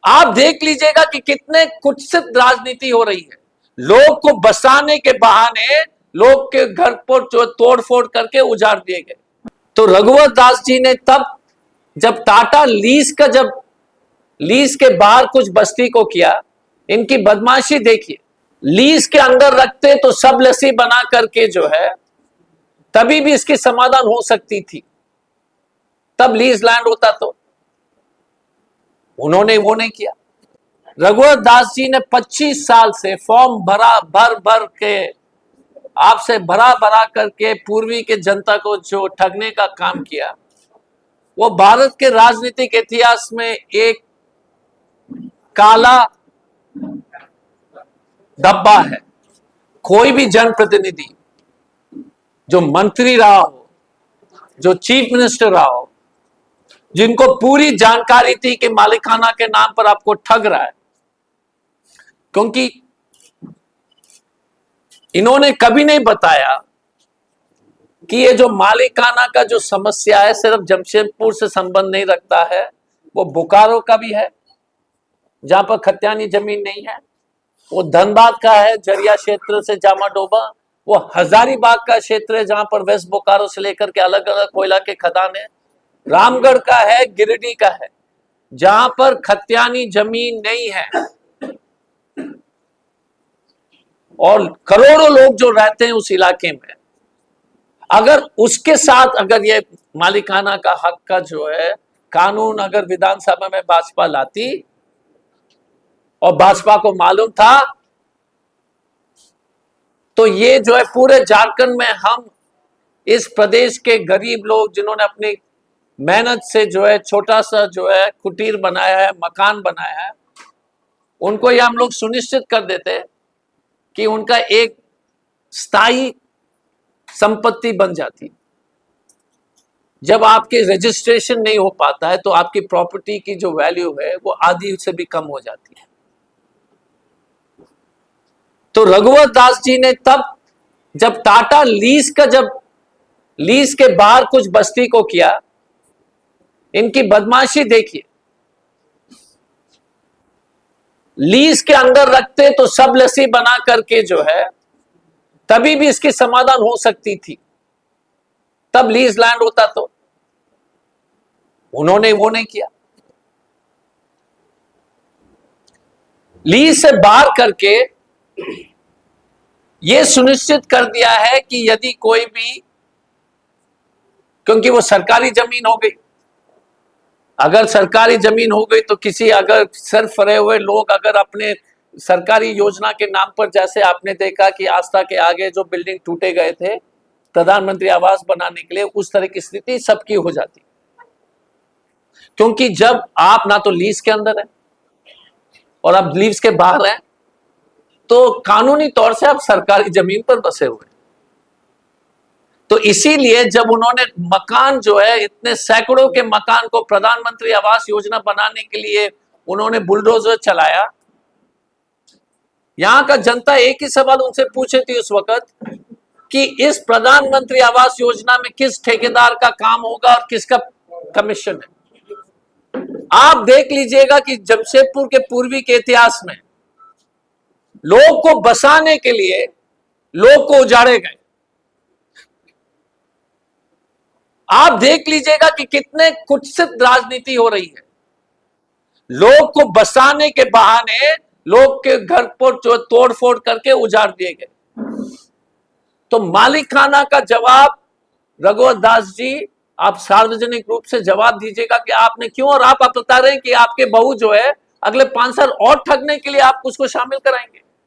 आप देख लीजिएगा कि कितने कुत्सित राजनीति हो रही है। लोग को बसाने के बहाने लोग के घर पर जो तोड़फोड़ करके उजाड़ दिए गए। तो रघुवर दास जी ने तब जब टाटा लीज के बाहर कुछ बस्ती को किया, इनकी बदमाशी देखिए। लीज के अंदर रखते तो सब लस्सी बना करके जो है तभी भी इसकी समाधान हो सकती थी, तब लीज लैंड होता। तो उन्होंने वो नहीं किया। रघुवर दास जी ने 25 साल से फॉर्म भर के आपसे भरा करके पूर्वी के जनता को जो ठगने का काम किया, वो भारत के राजनीतिक इतिहास में एक काला धब्बा है। कोई भी जनप्रतिनिधि जो मंत्री रहा हो, जो चीफ मिनिस्टर रहा हो, जिनको पूरी जानकारी थी कि मालिकाना के नाम पर आपको ठग रहा है, क्योंकि इन्होंने कभी नहीं बताया कि ये जो मालिकाना का जो समस्या है सिर्फ जमशेदपुर से संबंध नहीं रखता है, वो बोकारो का भी है जहां पर खतियानी जमीन नहीं है, वो धनबाद का है जरिया क्षेत्र से जामाडोबा, वो हजारीबाग का क्षेत्र है जहां पर वेस्ट बोकारो से लेकर के अलग अलग कोयला के खदान है, रामगढ़ का है, गिरिडीह का है, जहां पर खतियानी जमीन नहीं है और करोड़ों लोग जो रहते हैं उस इलाके में। अगर उसके साथ अगर ये मालिकाना का हक का जो है कानून अगर विधानसभा में भाजपा लाती और भाजपा को मालूम था, तो ये जो है पूरे झारखंड में हम इस प्रदेश के गरीब लोग जिन्होंने अपनी मेहनत से जो है छोटा सा जो है कुटीर बनाया है, मकान बनाया है, उनको ये हम लोग सुनिश्चित कर देते कि उनका एक स्थायी संपत्ति बन जाती। जब आपके रजिस्ट्रेशन नहीं हो पाता है तो आपकी प्रॉपर्टी की जो वैल्यू है वो आधी से भी कम हो जाती है। तो रघुवर दास जी ने तब जब टाटा लीज के बाहर कुछ बस्ती को किया, इनकी बदमाशी देखिए। लीज के अंदर रखते तो सब लस्सी बना करके जो है तभी भी इसकी समाधान हो सकती थी, तब लीज लैंड होता। तो उन्होंने वो नहीं किया। लीज से बाहर करके ये सुनिश्चित कर दिया है कि यदि कोई भी, क्योंकि वो सरकारी जमीन हो गई, अगर सरकारी जमीन हो गई तो किसी अगर सिर्फ रहे हुए लोग अगर अपने सरकारी योजना के नाम पर, जैसे आपने देखा कि आस्था के आगे जो बिल्डिंग टूटे गए थे प्रधानमंत्री आवास बनाने के लिए, उस तरह की स्थिति सबकी हो जाती। क्योंकि जब आप ना तो लीज के अंदर है और आप लीज के बाहर हैं, तो कानूनी तौर से आप सरकारी जमीन पर बसे हुए। तो इसीलिए जब उन्होंने मकान जो है इतने सैकड़ों के मकान को प्रधानमंत्री आवास योजना बनाने के लिए उन्होंने बुलडोजर चलाया, यहां का जनता एक ही सवाल उनसे पूछे थी उस वक्त कि इस प्रधानमंत्री आवास योजना में किस ठेकेदार का काम होगा और किसका कमीशन है। आप देख लीजिएगा कि जमशेदपुर के पूर्वी के इतिहास में लोग को बसाने के लिए लोग को उजाड़े गए। आप देख लीजिएगा कि कितने कुत्सित राजनीति हो रही है। लोग को बसाने के बहाने लोग के घर पर जो तोड़फोड़ करके उजाड़ दिए गए। तो मालिकाना का जवाब रघुवर दास जी आप सार्वजनिक रूप से जवाब दीजिएगा कि आपने क्यों, और आप बता रहे हैं कि आपके बहू जो है अगले 5 साल और ठगने के लिए आप उसको शामिल कराएंगे।